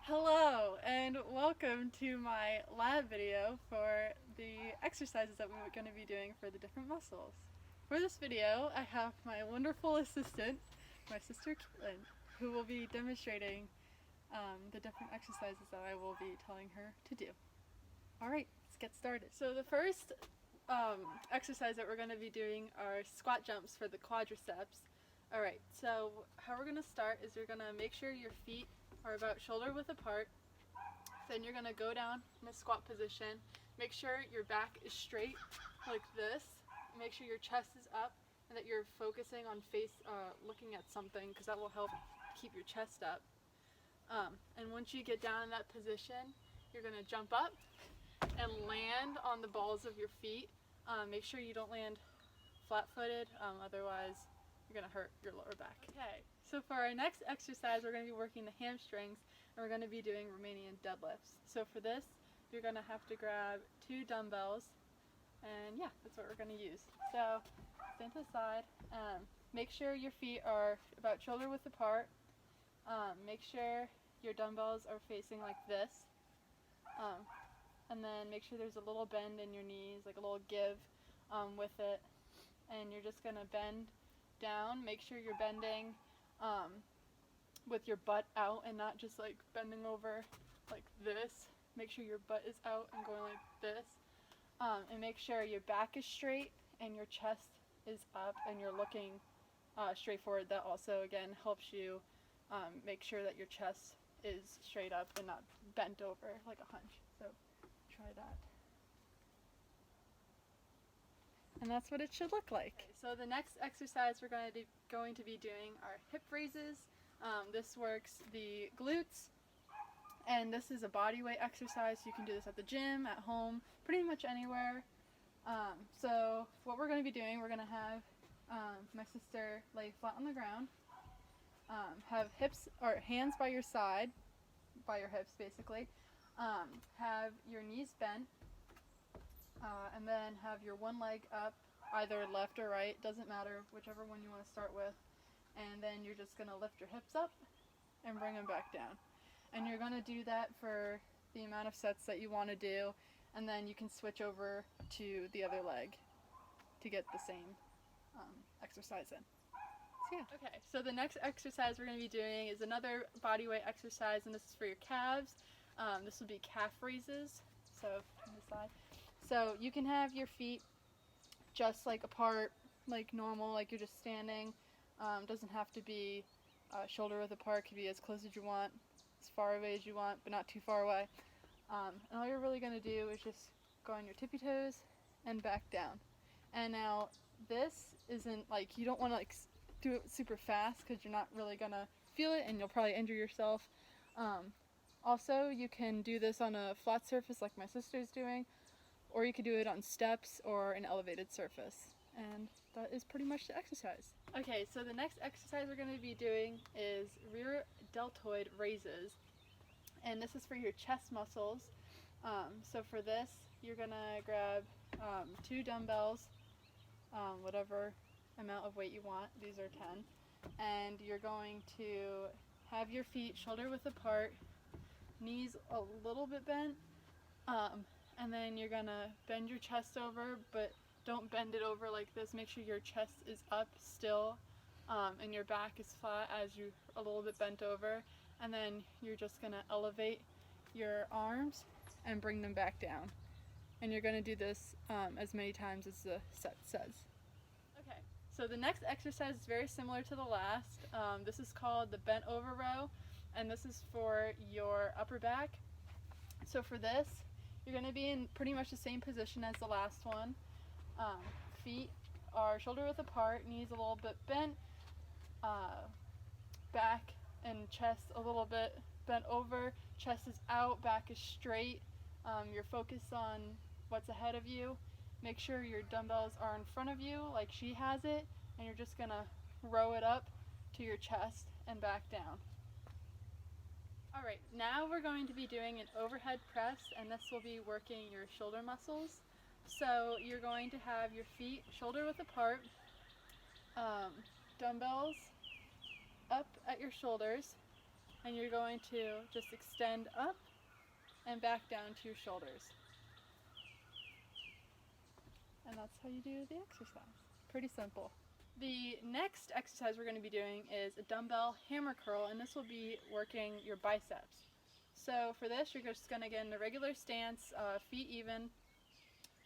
Hello and welcome to my lab video for the exercises that we're going to be doing for the different muscles. For this video, I have my wonderful assistant, my sister Caitlin, who will be demonstrating the different exercises that I will be telling her to do. Alright, let's get started. So the first exercise that we're going to be doing are squat jumps for the quadriceps. Alright, so how we're going to start is you're going to make sure your feet are about shoulder width apart. Then you're going to go down in a squat position. Make sure your back is straight like this. Make sure your chest is up and that you're focusing on looking at something, because that will help keep your chest up. And once you get down in that position, you're going to jump up and land on the balls of your feet. Make sure you don't land flat-footed, otherwise you're going to hurt your lower back. Okay, so for our next exercise, we're going to be working the hamstrings, and we're going to be doing Romanian deadlifts. So for this, you're going to have to grab 2 dumbbells, and yeah, that's what we're going to use. So stand to the side. Make sure your feet are about shoulder width apart. Make sure your dumbbells are facing like this. And then make sure there's a little bend in your knees, like a little give with it. And you're just going to bend down. Make sure you're bending with your butt out and not just like bending over like this. Make sure your butt is out and going like this. And make sure your back is straight and your chest is up and you're looking straight forward. That also again helps you make sure that your chest is straight up and not bent over like a hunch. So try that. And that's what it should look like. Okay, so the next exercise we're going to be doing are hip raises. This works the glutes, and this is a body weight exercise. You can do this at the gym, at home, pretty much anywhere. So what we're going to be doing, we're going to have my sister lay flat on the ground, have hips or hands by your side, by your hips basically, have your knees bent, and then have your one leg up, either left or right, doesn't matter, whichever one you want to start with. And then you're just going to lift your hips up and bring them back down. And you're going to do that for the amount of sets that you want to do, and then you can switch over to the other leg to get the same exercise in. So yeah. Okay, so the next exercise we're going to be doing is another body weight exercise, and this is for your calves. This will be calf raises. So on the side. So you can have your feet just like apart, like normal, like you're just standing. Doesn't have to be shoulder width apart. Could be as close as you want, as far away as you want, but not too far away. And all you're really going to do is just go on your tippy toes and back down. And now this isn't like, you don't want to like do it super fast because you're not really going to feel it and you'll probably injure yourself. Also, you can do this on a flat surface like my sister's doing, or you could do it on steps or an elevated surface. And that is pretty much the exercise. Okay, so the next exercise we're going to be doing is rear deltoid raises. And this is for your chest muscles. So for this, you're going to grab 2 dumbbells, whatever amount of weight you want. These are 10. And you're going to have your feet shoulder width apart, knees a little bit bent, and then you're gonna bend your chest over, but don't bend it over like this. Make sure your chest is up still, and your back is flat as you're a little bit bent over. And then you're just gonna elevate your arms and bring them back down. And you're gonna do this as many times as the set says. Okay, so the next exercise is very similar to the last. This is called the bent over row, and this is for your upper back. So for this, you're going to be in pretty much the same position as the last one. Feet are shoulder width apart, knees a little bit bent, back and chest a little bit bent over, chest is out, back is straight. You're focused on what's ahead of you. Make sure your dumbbells are in front of you like she has it, and you're just going to row it up to your chest and back down. Alright, now we're going to be doing an overhead press, and this will be working your shoulder muscles. So you're going to have your feet shoulder width apart, dumbbells up at your shoulders, and you're going to just extend up and back down to your shoulders. And that's how you do the exercise. Pretty simple. The next exercise we're going to be doing is a dumbbell hammer curl, and this will be working your biceps. So for this, you're just going to get in a regular stance, feet even,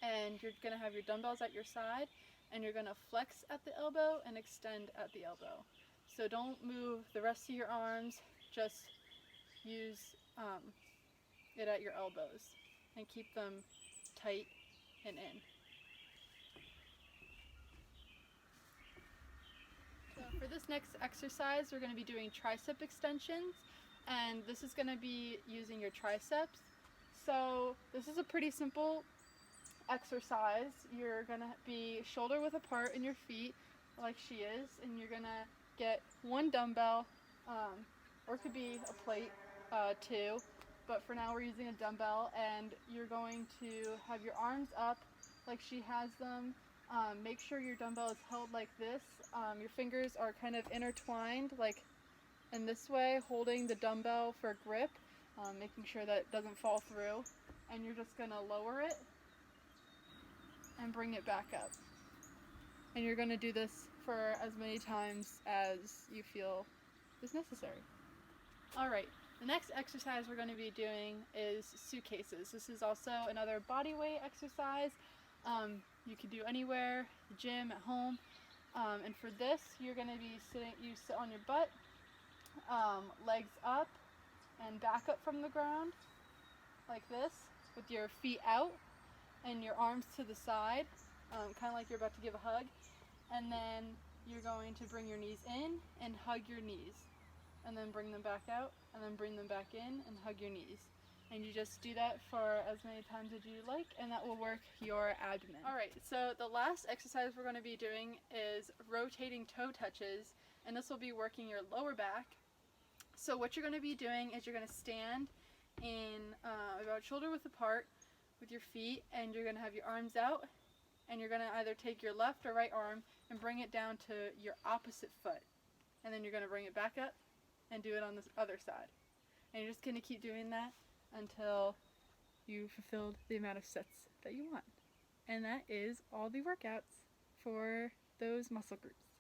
and you're going to have your dumbbells at your side, and you're going to flex at the elbow and extend at the elbow. So don't move the rest of your arms, just use it at your elbows and keep them tight and in. So for this next exercise, we're going to be doing tricep extensions, and this is going to be using your triceps. So this is a pretty simple exercise. You're going to be shoulder width apart in your feet like she is, and you're going to get one dumbbell, or it could be a plate too, but for now we're using a dumbbell, and you're going to have your arms up like she has them. Make sure your dumbbell is held like this. Your fingers are kind of intertwined like in this way, holding the dumbbell for grip, making sure that it doesn't fall through, and you're just going to lower it and bring it back up. And you're going to do this for as many times as you feel is necessary. Alright, the next exercise we're going to be doing is suitcases. This is also another body weight exercise. You can do anywhere, the gym, at home. And for this, you're going to be you sit on your butt, legs up and back up from the ground like this, with your feet out and your arms to the side, kind of like you're about to give a hug. And then you're going to bring your knees in and hug your knees, and then bring them back out, and then bring them back in and hug your knees. And you just do that for as many times as you like, and that will work your abdomen. Alright, so the last exercise we're going to be doing is rotating toe touches, and this will be working your lower back. So what you're going to be doing is you're going to stand in about shoulder width apart with your feet, and you're going to have your arms out, and you're going to either take your left or right arm and bring it down to your opposite foot. And then you're going to bring it back up and do it on this other side. And you're just going to keep doing that until you fulfilled the amount of sets that you want. And that is all the workouts for those muscle groups.